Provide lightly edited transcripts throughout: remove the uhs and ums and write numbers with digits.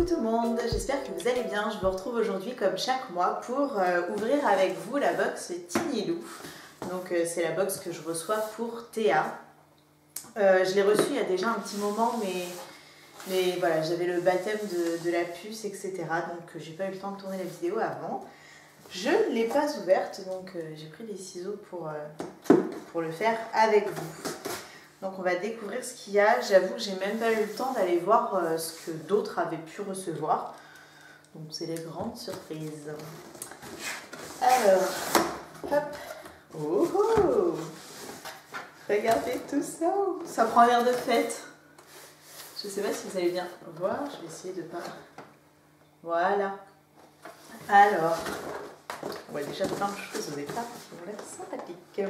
tout le monde, j'espère que vous allez bien. Je vous retrouve aujourd'hui comme chaque mois pour ouvrir avec vous la box Tiny Lou. Donc c'est la box que je reçois pour Théa. Je l'ai reçue il y a déjà un petit moment, mais voilà, j'avais le baptême de la puce, etc. Donc j'ai pas eu le temps de tourner la vidéo avant. Je ne l'ai pas ouverte, donc j'ai pris les ciseaux pour le faire avec vous. Donc on va découvrir ce qu'il y a. J'avoue que j'ai même pas eu le temps d'aller voir ce que d'autres avaient pu recevoir. Donc c'est les grandes surprises. Alors, hop. Oh, oh. Regardez tout ça. Ça prend l'air de fête. Je sais pas si vous allez bien voir. Je vais essayer de pas... Voilà. Alors, on voit déjà plein de choses au départ qui ont l'air sympathiques.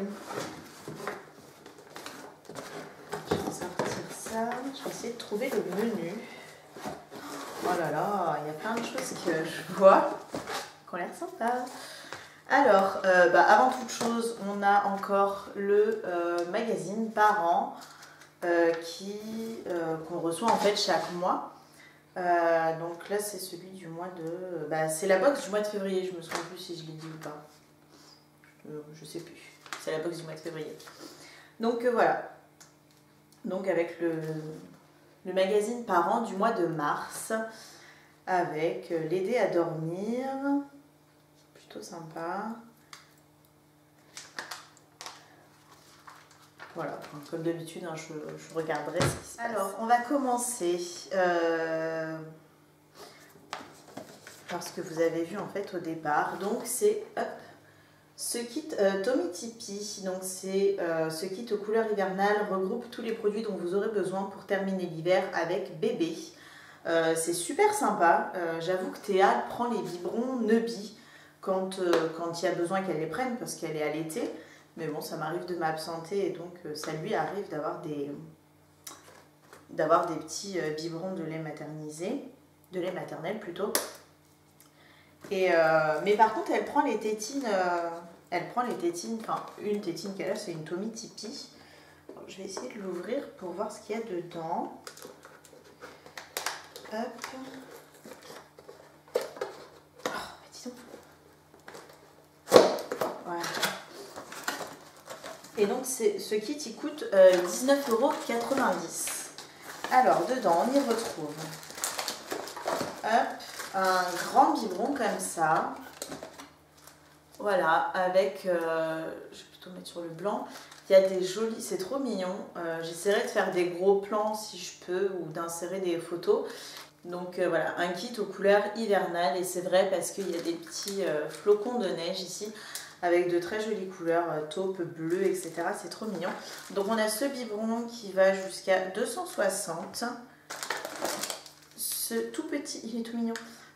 Je vais essayer de trouver le menu. Oh là là, il y a plein de choses que je vois qui ont l'air sympa. Alors, avant toute chose, on a encore le magazine Parents qu'on reçoit en fait chaque mois. Donc là, c'est celui du mois de... c'est la box du mois de février. Je me souviens plus si je l'ai dit ou pas. Je sais plus. C'est la box du mois de février. Donc voilà. Donc avec le magazine Parents du mois de mars, avec l'aider à dormir, plutôt sympa. Voilà, comme d'habitude, hein, je regarderai ce qui se passe. Alors, on va commencer par ce que vous avez vu en fait au départ. Donc c'est ce kit Tommee Tippee, donc c'est ce kit aux couleurs hivernales, regroupe tous les produits dont vous aurez besoin pour terminer l'hiver avec bébé. C'est super sympa, j'avoue que Théa prend les biberons Neubie quand il y a besoin qu'elle les prenne parce qu'elle est allaitée. Mais bon, ça m'arrive de m'absenter et donc ça lui arrive d'avoir des petits biberons de lait maternisé, de lait maternel plutôt. Et, mais par contre, elle prend les tétines, enfin une tétine qu'elle a, c'est une Tommee Tippee. Je vais essayer de l'ouvrir pour voir ce qu'il y a dedans. Hop. Oh, dis donc. Voilà. Et donc ce kit il coûte 19,90 €. Alors dedans on y retrouve un grand biberon comme ça. Voilà, avec, je vais plutôt mettre sur le blanc. Il y a des jolis, c'est trop mignon. J'essaierai de faire des gros plans si je peux ou d'insérer des photos. Donc voilà, un kit aux couleurs hivernales et c'est vrai parce qu'il y a des petits flocons de neige ici avec de très jolies couleurs, taupe, bleu, etc. C'est trop mignon. Donc on a ce biberon qui va jusqu'à 260. Ce tout petit, il est tout mignon.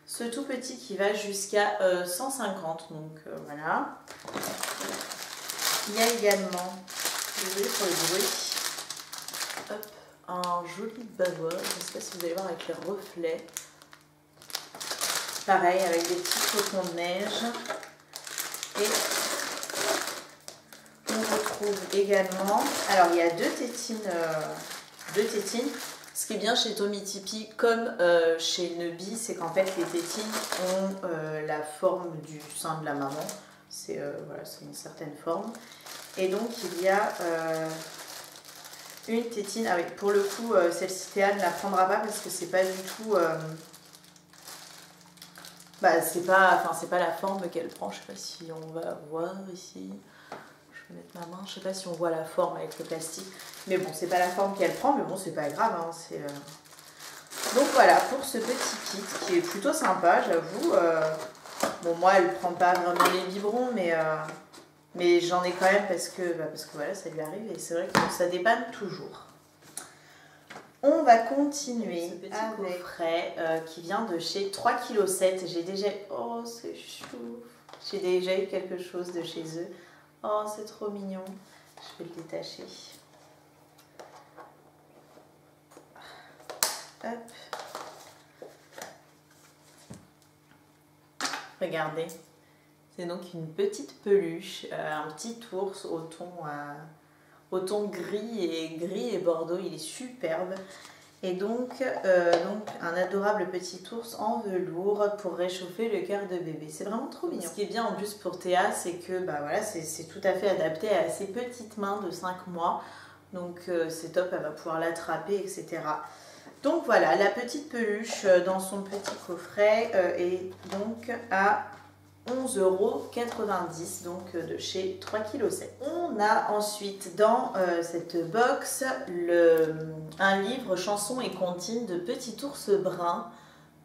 Ce tout petit qui va jusqu'à 150. Donc voilà. Il y a également, désolé pour le bruit, hop, un joli bavois. Je ne sais pas si vous allez voir avec les reflets. Pareil, avec des petits flocons de neige. Et on retrouve également, alors il y a deux tétines. Ce qui est bien chez Tommee Tippee, comme chez Neubie, c'est qu'en fait les tétines ont la forme du sein de la maman. C'est voilà, c'est une certaine forme. Et donc il y a une tétine. Ah oui, pour le coup, celle-ci Théa ne la prendra pas parce que c'est pas du tout. C'est pas la forme qu'elle prend. Je sais pas si on va voir ici. Je vais mettre ma main. Je sais pas si on voit la forme avec le plastique. Mais bon, c'est pas la forme qu'elle prend. Mais bon, c'est pas grave. Hein, donc voilà pour ce petit kit qui est plutôt sympa, j'avoue. Bon, moi, elle prend pas vraiment les biberons, mais j'en ai quand même parce que voilà, ça lui arrive. Et c'est vrai que ça dépanne toujours. On va continuer ce petit coffret qui vient de chez 3,7 kg. J'ai déjà... Oh, c'est chou. J'ai déjà eu quelque chose de chez eux. Oh, c'est trop mignon. Je vais le détacher. Hop. Regardez. C'est donc une petite peluche, un petit ours au ton gris et bordeaux. Il est superbe. Et donc un adorable petit ours en velours pour réchauffer le cœur de bébé. C'est vraiment trop mignon. Ce qui est bien en plus pour Théa, c'est que bah, voilà, c'est tout à fait adapté à ses petites mains de 5 mois. Donc c'est top, elle va pouvoir l'attraper, etc. Donc voilà, la petite peluche dans son petit coffret est donc à 11,90 €, donc de chez 3,7 kg. On a ensuite dans cette box un livre chansons et comptines de Petit Ours Brun.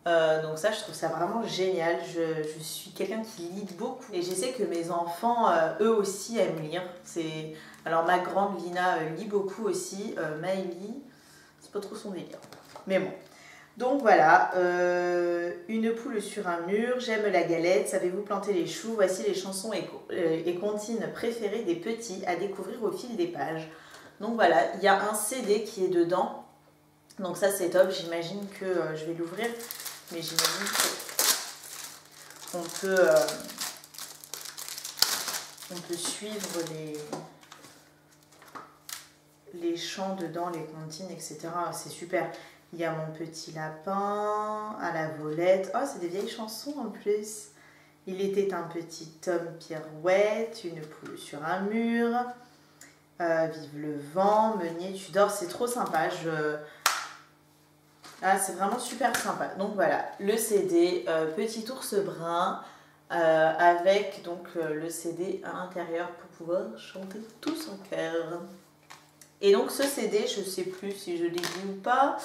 Donc ça, je trouve ça vraiment génial. Je suis quelqu'un qui lit beaucoup et je sais que mes enfants, eux aussi, aiment lire. Alors ma grande Lina lit beaucoup aussi, Maëlie, c'est pas trop son délire. Mais bon. Donc voilà, une poule sur un mur, j'aime la galette, savez-vous planter les choux, voici les chansons et comptines préférées des petits à découvrir au fil des pages. Donc voilà, il y a un CD qui est dedans, donc ça c'est top, j'imagine que je vais l'ouvrir, mais j'imagine qu'on peut suivre les chants dedans, les comptines, etc. C'est super. Il y a mon petit lapin, à la volette. Oh, c'est des vieilles chansons en plus. Il était un petit homme pirouette, une poule sur un mur. Vive le vent, Meunier, tu dors. C'est trop sympa. Ah, c'est vraiment super sympa. Donc voilà, le CD Petit Ours Brun avec donc le CD à l'intérieur pour pouvoir chanter tous en chœur. Et donc ce CD, je ne sais plus si je l'ai dit ou pas.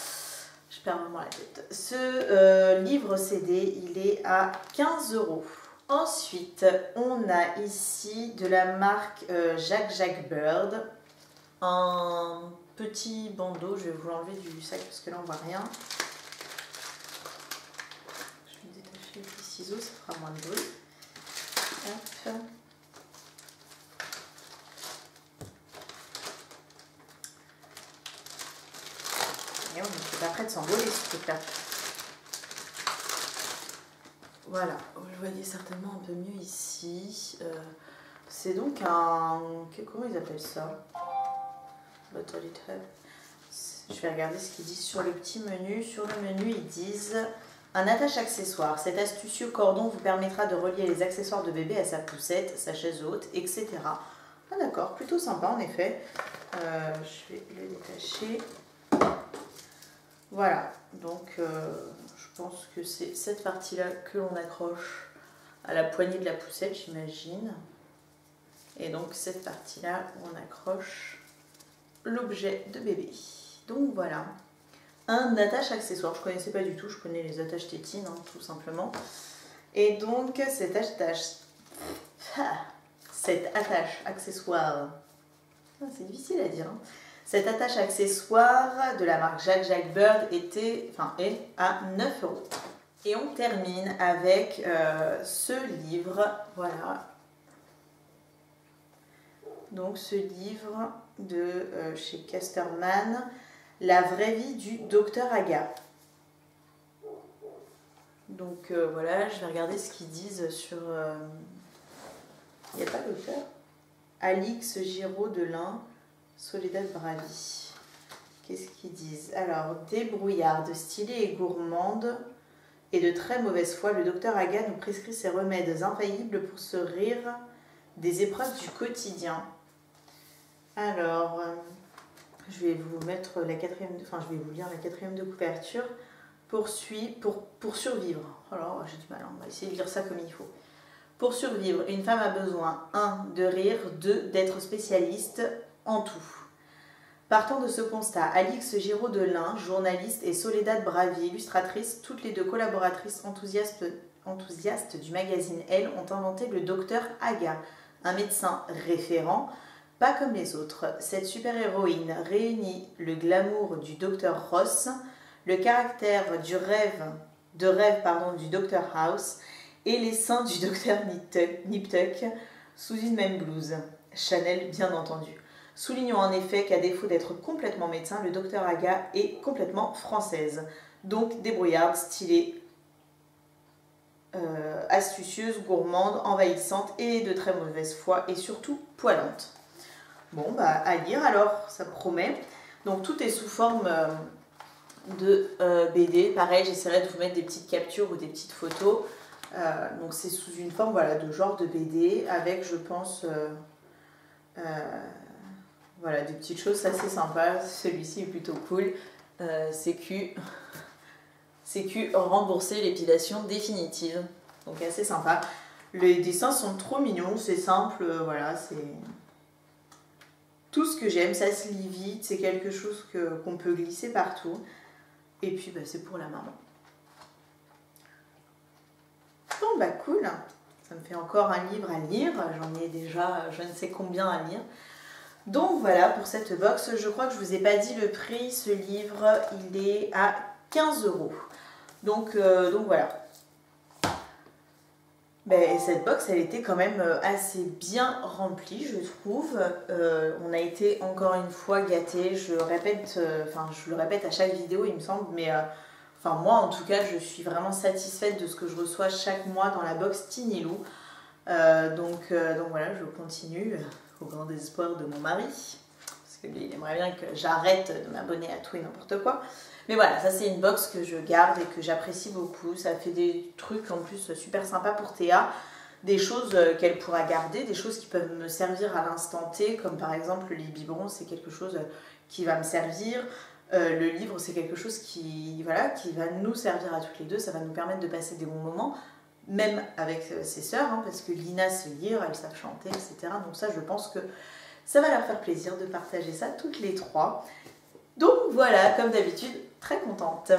Je perds vraiment la tête. Ce livre CD, il est à 15 €. Ensuite, on a ici de la marque Jack Bird. Un petit bandeau. Je vais vous l'enlever du sac parce que là, on ne voit rien. Je vais détacher les petits ciseaux, ça fera moins de bruit. Hop. Et on n'est pas prêt de s'envoler ce truc-là. Voilà, vous le voyez certainement un peu mieux ici. C'est donc un... Comment ils appellent ça? Bottle it up. Je vais regarder ce qu'ils disent sur le petit menu. Sur le menu, ils disent un attache accessoire. Cet astucieux cordon vous permettra de relier les accessoires de bébé à sa poussette, sa chaise haute, etc. Ah d'accord, plutôt sympa en effet. Je vais le détacher. Voilà, donc je pense que c'est cette partie-là que l'on accroche à la poignée de la poussette, j'imagine. Et donc cette partie-là où on accroche l'objet de bébé. Donc voilà, un attache accessoire. Je ne connaissais pas du tout, je connais les attaches tétines, hein, tout simplement. Et donc cette attache accessoire, c'est difficile à dire, hein. Cette attache accessoire de la marque Jack Bird est à 9 €. Et on termine avec ce livre, voilà. Donc ce livre de chez Casterman, La vraie vie du docteur Aga. Donc voilà, je vais regarder ce qu'ils disent sur... Il n'y a pas l'auteur? Alix Giraud-Delin, Soledad Bravi. Qu'est-ce qu'ils disent? Alors, débrouillarde, stylée et gourmande et de très mauvaise foi, le docteur Aga nous prescrit ses remèdes infaillibles pour se rire des épreuves du quotidien. Alors, je vais vous mettre la quatrième, enfin je vais vous lire la quatrième de couverture. Pour survivre. Alors, j'ai du mal, on va essayer de lire ça comme il faut. Pour survivre, une femme a besoin 1. de rire, 2. d'être spécialiste en tout. Partant de ce constat, Alix Giraud-Delin, journaliste, et Soledad Bravi, illustratrice, toutes les deux collaboratrices enthousiastes du magazine Elle, ont inventé le docteur Aga, un médecin référent, pas comme les autres. Cette super-héroïne réunit le glamour du docteur Ross, le caractère du rêve du docteur House et les seins du docteur Nip Tuck sous une même blouse. Chanel, bien entendu. Soulignons en effet qu'à défaut d'être complètement médecin, le docteur Aga est complètement française. Donc débrouillarde, stylée, astucieuse, gourmande, envahissante et de très mauvaise foi et surtout poilante. Bon, bah à lire alors, ça promet. Donc tout est sous forme de BD. Pareil, j'essaierai de vous mettre des petites captures ou des petites photos. Donc c'est sous une forme voilà, de genre de BD avec, je pense, voilà, des petites choses assez sympas. Celui-ci est plutôt cool. CQ rembourser l'épilation définitive. Donc assez sympa. Les dessins sont trop mignons, c'est simple, voilà, c'est tout ce que j'aime, ça se lit vite, c'est quelque chose qu'on peut glisser partout. Et puis bah, c'est pour la maman. Bon bah cool, ça me fait encore un livre à lire, j'en ai déjà je ne sais combien à lire. Donc voilà pour cette box, je crois que je vous ai pas dit le prix, ce livre il est à 15 €. Donc voilà. Ben, cette box elle était quand même assez bien remplie je trouve. On a été encore une fois gâtés, je le répète à chaque vidéo il me semble, mais enfin moi en tout cas je suis vraiment satisfaite de ce que je reçois chaque mois dans la box Tinilou. Donc voilà, je continue au grand désespoir de mon mari. Parce que lui il aimerait bien que j'arrête de m'abonner à tout et n'importe quoi. Mais voilà, ça c'est une box que je garde et que j'apprécie beaucoup. Ça fait des trucs en plus super sympas pour Théa. Des choses qu'elle pourra garder, des choses qui peuvent me servir à l'instant T. Comme par exemple les biberons, c'est quelque chose qui va me servir. Le livre, c'est quelque chose qui va nous servir à toutes les deux. Ça va nous permettre de passer des bons moments. Même avec ses sœurs, hein, parce que Lina sait lire, elles savent chanter, etc. Donc ça, je pense que ça va leur faire plaisir de partager ça toutes les trois. Donc voilà, comme d'habitude, très contente.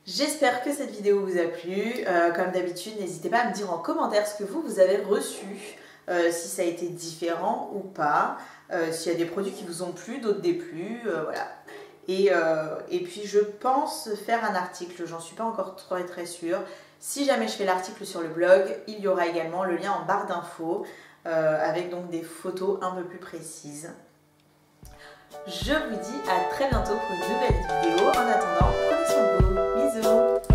J'espère que cette vidéo vous a plu. Comme d'habitude, n'hésitez pas à me dire en commentaire ce que vous avez reçu, si ça a été différent ou pas, s'il y a des produits qui vous ont plu, d'autres déplu, voilà. Et puis je pense faire un article, j'en suis pas encore très sûre. Si jamais je fais l'article sur le blog, il y aura également le lien en barre d'infos avec donc des photos un peu plus précises. Je vous dis à très bientôt pour une nouvelle vidéo. En attendant, prenez soin de vous. Bisous.